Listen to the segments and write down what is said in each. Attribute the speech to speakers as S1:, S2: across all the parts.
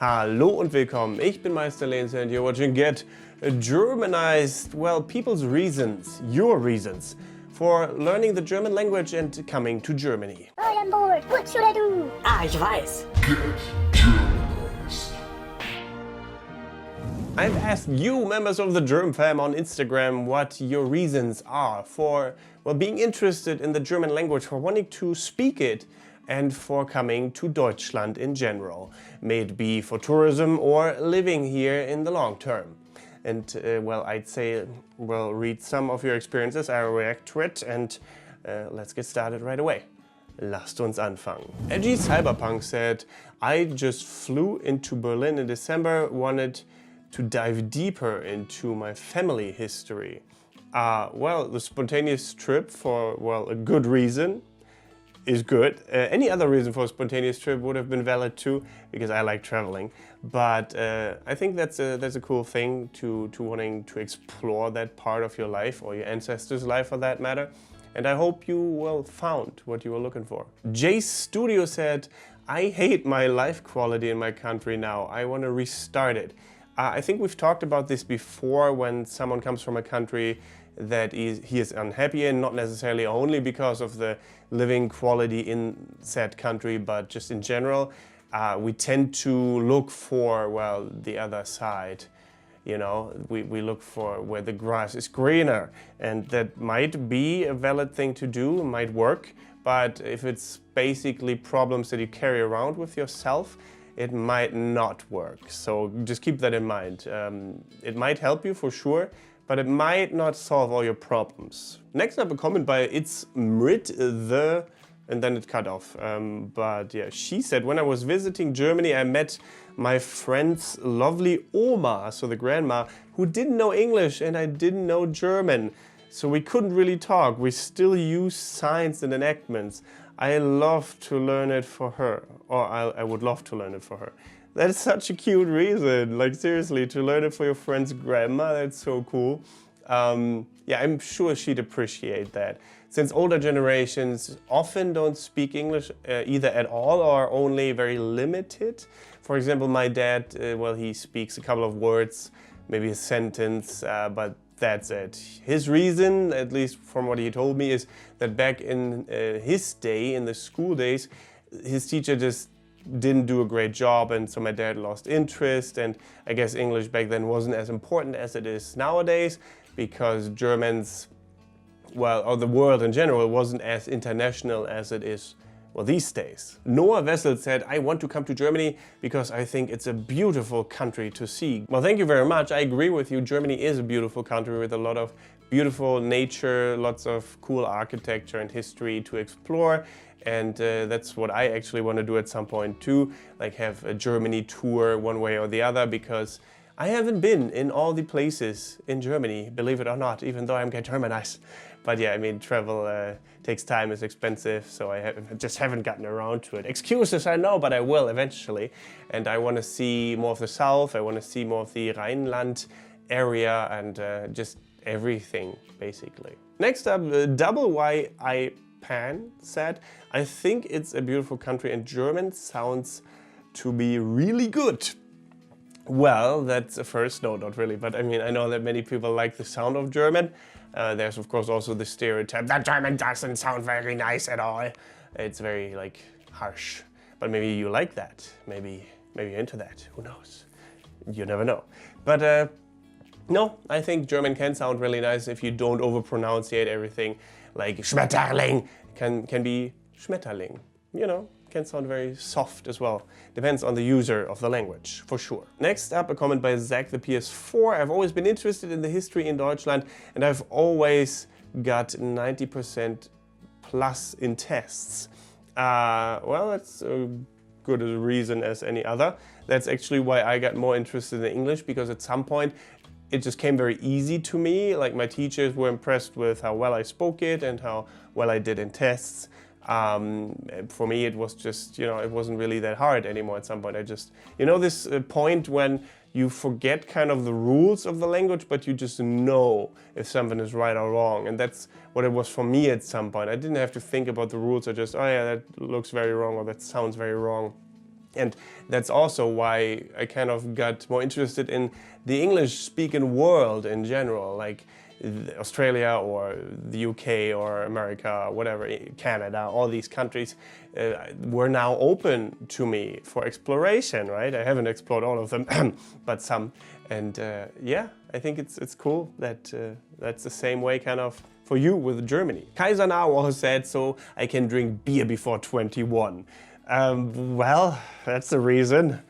S1: Hallo und willkommen, ich bin Meister Lenz and you're watching Get Germanized. Well, people's reasons, your reasons, for learning the German language and coming to Germany.
S2: I am bored. What should I do?
S3: Ich weiß.
S4: Get Germanized.
S1: I've asked you, members of the Germ fam, on Instagram what your reasons are for, well, being interested in the German language, for wanting to speak it, and for coming to Deutschland in general, may it be for tourism or living here in the long term. And well, I'd say we'll read some of your experiences, I'll react to it, and let's get started right away. Lasst uns anfangen. Cyberpunk said, I just flew into Berlin in December, wanted to dive deeper into my family history. Well, the spontaneous trip for, well, a good reason is good. Any other reason for a spontaneous trip would have been valid too, because I like traveling. But I think that's a cool thing to wanting to explore that part of your life, or your ancestors' life for that matter. And I hope you, well, found what you were looking for. Jay's Studio said, I hate my life quality in my country now. I want to restart it. I think we've talked about this before when someone comes from a country that he is unhappy in, not necessarily only because of the living quality in said country, but just in general. We tend to look for, well, the other side. You know, we look for where the grass is greener, and that might be a valid thing to do, might work, but if it's basically problems that you carry around with yourself, it might not work. So just keep that in mind. It might help you for sure, but it might not solve all your problems. Next up, a comment by It's Mrit the, and then it cut off. But yeah, she said, when I was visiting Germany, I met my friend's lovely Oma, so the grandma, who didn't know English and I didn't know German. So we couldn't really talk. We still use signs and enactments. I love to learn it for her, or I would love to learn it for her. That's such a cute reason, like seriously, to learn it for your friend's grandma, that's so cool. Yeah, I'm sure she'd appreciate that. Since older generations often don't speak English either at all or only very limited. For example, my dad, well, he speaks a couple of words, maybe a sentence, but that's it. His reason, at least from what he told me, is that back in his day, in the school days, his teacher just didn't do a great job, and so my dad lost interest, and I guess English back then wasn't as important as it is nowadays, because Germans, well, or the world in general, wasn't as international as it is, well, these days. Noah Wessel said, I want to come to Germany because I think it's a beautiful country to see. Well, thank you very much. I agree with you. Germany is a beautiful country with a lot of beautiful nature, lots of cool architecture and history to explore. And that's what I actually want to do at some point too, like have a Germany tour one way or the other, because I haven't been in all the places in Germany, believe it or not, even though I'm Get Germanized. But yeah, I mean, travel takes time, is expensive, so I just haven't gotten around to it. Excuses, I know, but I will eventually. And I want to see more of the south, I want to see more of the Rhineland area, and just everything, basically. Next up, Ipan said, I think it's a beautiful country and German sounds to be really good. Well, that's a first, no, not really, but I mean, I know that many people like the sound of German. There's of course also the stereotype that German doesn't sound very nice at all. It's very like harsh, but maybe you like that. Maybe you're into that, who knows? You never know. But no, I think German can sound really nice if you don't overpronunciate everything. Like Schmetterling can be Schmetterling, you know, can sound very soft as well. Depends on the user of the language, for sure. Next up, a comment by Zack, the PS4. I've always been interested in the history in Deutschland and I've always got 90% plus in tests. Well, that's a good a reason as any other. That's actually why I got more interested in English, because at some point it just came very easy to me. Like my teachers were impressed with how well I spoke it and how well I did in tests. For me it was just, you know, it wasn't really that hard anymore at some point. I just, you know, this point when you forget kind of the rules of the language, but you just know if something is right or wrong. And that's what it was for me at some point. I didn't have to think about the rules. I just, oh yeah, that looks very wrong or that sounds very wrong. And that's also why I kind of got more interested in the English-speaking world in general, like Australia or the UK or America, whatever, Canada, all these countries were now open to me for exploration, right? I haven't explored all of them, but some. And yeah, I think it's cool that that's the same way kind of for you with Germany. Kaiser now also said, so I can drink beer before 21. Well, that's the reason.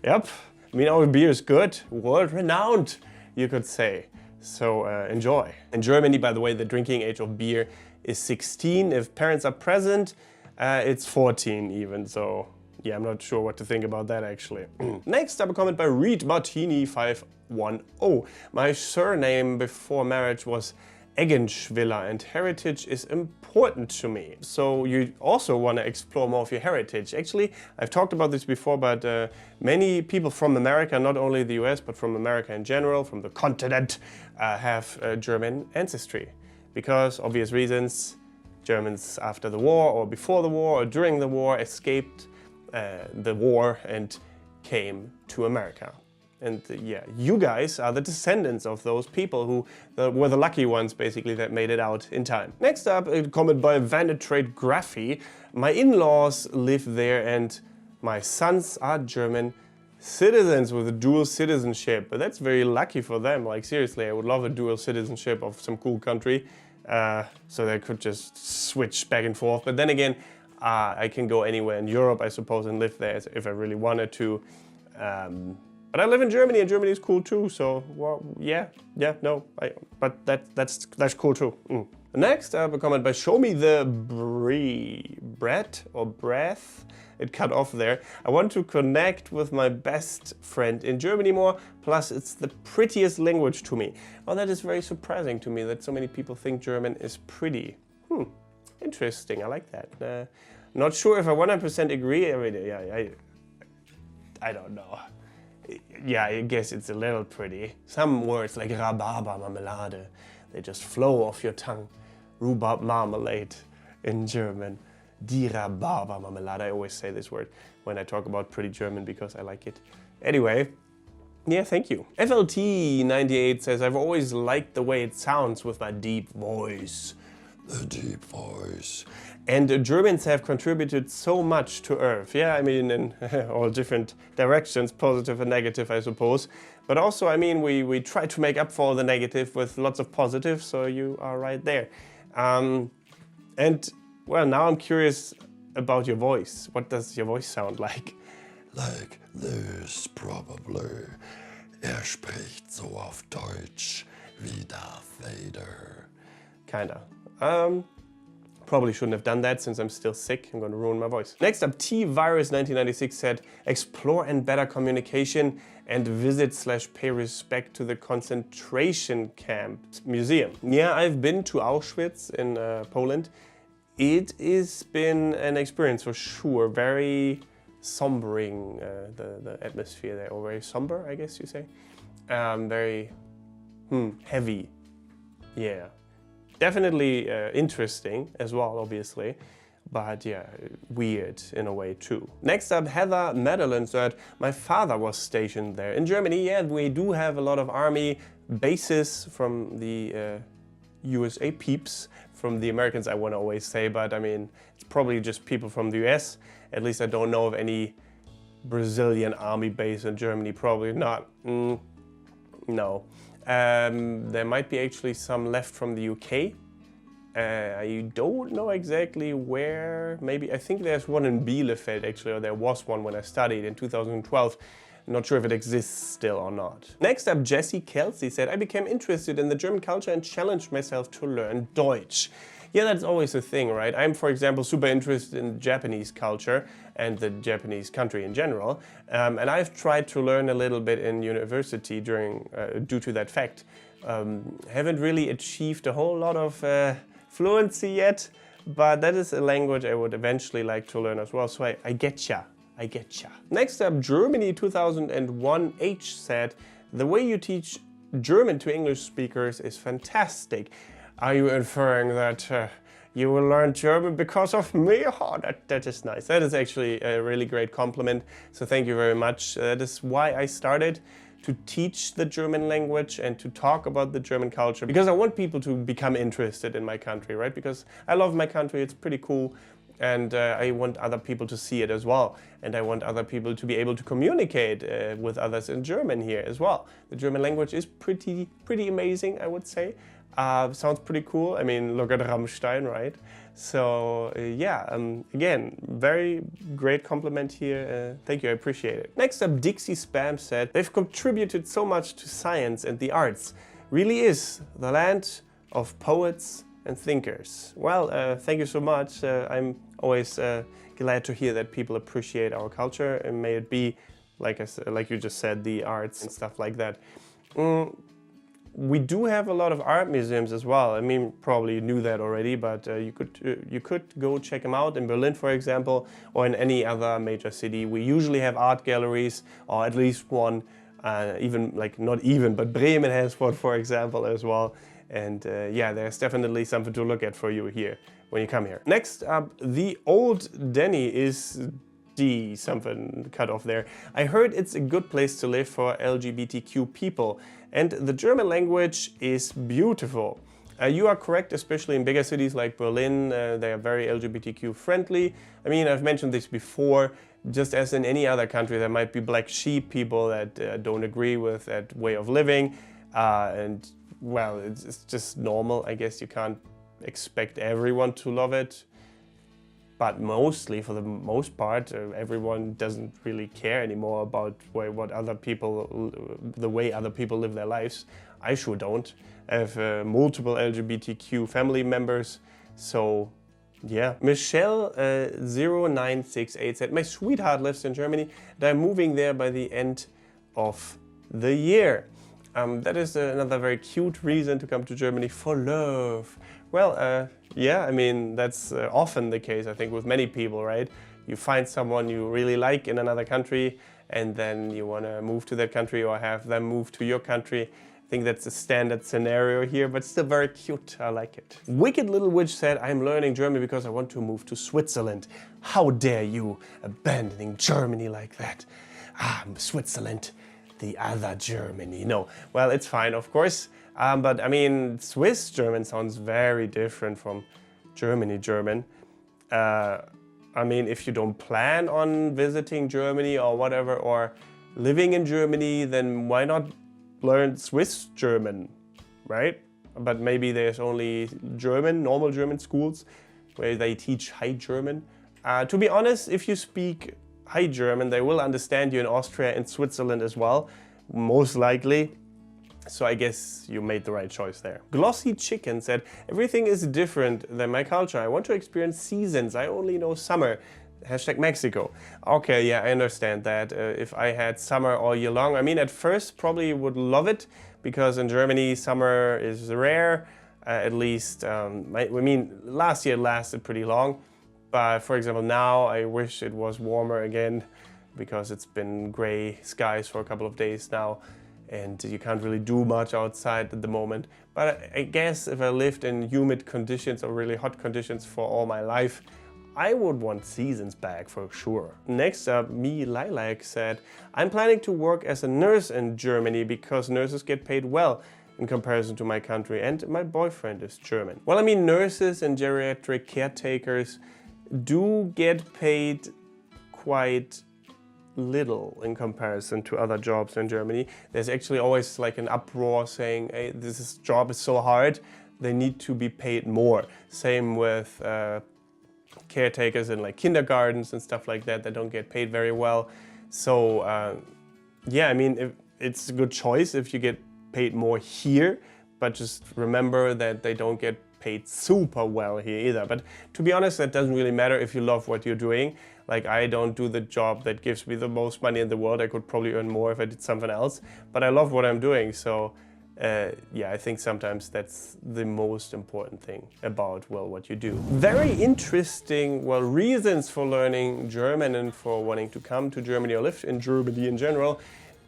S1: Yep. I mean, our beer is good, world-renowned, you could say. So enjoy. In Germany, by the way, the drinking age of beer is 16. If parents are present, it's 14 even. So yeah, I'm not sure what to think about that actually. Next up, a comment by Reed Martini 510. My surname before marriage was Eggenschwiller, and heritage is important to me. So you also want to explore more of your heritage. Actually, I've talked about this before, but many people from America, not only the US, but from America in general, from the continent, have German ancestry. Because, obvious reasons, Germans after the war, or before the war, or during the war, escaped the war and came to America. And yeah, you guys are the descendants of those people who were the lucky ones, basically, that made it out in time. Next up, a comment by Trade Graphi. My in-laws live there and my sons are German citizens with a dual citizenship. But that's very lucky for them. Like seriously, I would love a dual citizenship of some cool country. So they could just switch back and forth. But then again, I can go anywhere in Europe, I suppose, and live there if I really wanted to. But I live in Germany, and Germany is cool too. So, well, but that's cool too. Next up, a comment by Show Me the Breath. It cut off there. I want to connect with my best friend in Germany more. Plus, it's the prettiest language to me. Well, that is very surprising to me that so many people think German is pretty. Interesting. I like that. Not sure if I 100% agree. I mean, I don't know. Yeah, I guess it's a little pretty. Some words like Rhabarber Marmelade, they just flow off your tongue. Rhubarb marmalade in German. Die Rhabarber Marmelade. I always say this word when I talk about pretty German because I like it. Anyway, yeah, thank you. FLT98 says, I've always liked the way it sounds with my deep voice. The deep voice. And Germans have contributed so much to Earth. Yeah, I mean, in all different directions, positive and negative, I suppose. But also, I mean, we try to make up for the negative with lots of positive, so you are right there. And, well, now I'm curious about your voice. What does your voice sound like?
S4: Like this, probably. Spricht so auf Deutsch wie Darth Vader.
S1: Kinda. Probably shouldn't have done that since I'm still sick. I'm gonna ruin my voice. Next up, T-Virus1996 said, explore and better communication and visit/pay respect to the concentration camp museum. Yeah, I've been to Auschwitz in Poland. It has been an experience for sure. Very sombering, the atmosphere there, or very somber, I guess you say. Very heavy, yeah. Definitely interesting as well, obviously, but yeah, weird in a way too. Next up, Heather Madeline said, my father was stationed there. In Germany, yeah, we do have a lot of army bases from the USA peeps, from the Americans I want to always say, but I mean, it's probably just people from the US. At least I don't know of any Brazilian army base in Germany, probably not. No. There might be actually some left from the UK. I don't know exactly where. Maybe, I think there's one in Bielefeld actually, or there was one when I studied in 2012. Not sure if it exists still or not. Next up, Kelsey said, I became interested in the German culture and challenged myself to learn Deutsch. Yeah, that's always a thing, right? I'm, for example, super interested in Japanese culture and the Japanese country in general. And I've tried to learn a little bit in university due to that fact. Haven't really achieved a whole lot of fluency yet, but that is a language I would eventually like to learn as well. So I getcha. I getcha. Next up, Germany 2001 H said, the way you teach German to English speakers is fantastic. Are you inferring that you will learn German because of me. Oh, that is nice. That is actually a really great compliment. So thank you very much. That is why I started to teach the German language and to talk about the German culture, because I want people to become interested in my country, right? Because I love my country, it's pretty cool, and I want other people to see it as well. And I want other people to be able to communicate with others in German here as well. The German language is pretty amazing, I would say. Sounds pretty cool. I mean, look at Rammstein, right? So yeah, again, very great compliment here. Thank you, I appreciate it. Next up, Dixie Spam said, they've contributed so much to science and the arts. Really is the land of poets and thinkers. Well, thank you so much. I'm always glad to hear that people appreciate our culture, and may it be, like you just said, the arts and stuff like that. We do have a lot of art museums as well. I mean, probably you knew that already, but you could go check them out in Berlin, for example, or in any other major city. We usually have art galleries, or at least one. But Bremen has one, for example, as well. And yeah, there's definitely something to look at for you here when you come here. Next up, the old Danny is D something cut off there. I heard it's a good place to live for LGBTQ people, and the German language is beautiful. You are correct, especially in bigger cities like Berlin. They are very LGBTQ friendly. I mean, I've mentioned this before. Just as in any other country, there might be black sheep people that don't agree with that way of living, and well, it's just normal. I guess you can't expect everyone to love it. But mostly, for the most part, everyone doesn't really care anymore about the way other people live their lives. I sure don't. I have multiple LGBTQ family members, so yeah. Michelle 0968 said, my sweetheart lives in Germany and I'm moving there by the end of the year. That is another very cute reason to come to Germany, for love. Well, yeah, I mean, that's often the case, I think, with many people, right? You find someone you really like in another country, and then you want to move to that country or have them move to your country. I think that's a standard scenario here, but still very cute. I like it. Wicked Little Witch said, I'm learning German because I want to move to Switzerland. How dare you abandoning Germany like that? Switzerland. The other Germany. No, well, it's fine, of course. But I mean, Swiss German sounds very different from Germany German. I mean, if you don't plan on visiting Germany or whatever, or living in Germany, then why not learn Swiss German, right? But maybe there's only normal German schools where they teach High German. To be honest, if you speak High German, they will understand you in Austria and Switzerland as well, most likely. So I guess you made the right choice there. Glossy Chicken said, everything is different than my culture. I want to experience seasons. I only know summer. Hashtag Mexico. Okay, yeah, I understand that. If I had summer all year long, I mean, at first probably would love it, because in Germany summer is rare. At least, last year it lasted pretty long. But for example, now I wish it was warmer again, because it's been gray skies for a couple of days now and you can't really do much outside at the moment. But I guess if I lived in humid conditions or really hot conditions for all my life, I would want seasons back for sure. Next up, me Lilac said, I'm planning to work as a nurse in Germany because nurses get paid well in comparison to my country, and my boyfriend is German. Well, I mean, nurses and geriatric caretakers do get paid quite little in comparison to other jobs in Germany. There's actually always like an uproar saying, hey, this job is so hard, they need to be paid more. Same with caretakers in like kindergartens and stuff like that, that don't get paid very well. So yeah, I mean, it's a good choice if you get paid more here, but just remember that they don't get paid super well here either. But to be honest, that doesn't really matter if you love what you're doing. Like, I don't do the job that gives me the most money in the world. I could probably earn more if I did something else, but I love what I'm doing. So yeah, I think sometimes that's the most important thing about, well, what you do. Very interesting, well, reasons for learning German and for wanting to come to Germany or live in Germany in general.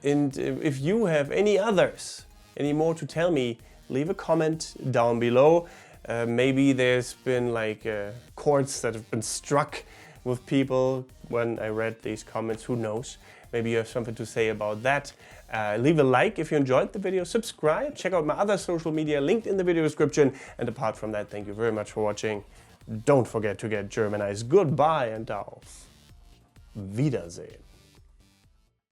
S1: And if you have any others, any more to tell me, leave a comment down below. Maybe there's been like chords that have been struck with people when I read these comments, who knows? Maybe you have something to say about that. Leave a like if you enjoyed the video, subscribe, check out my other social media linked in the video description. And apart from that, thank you very much for watching. Don't forget to get Germanized. Goodbye and auf Wiedersehen.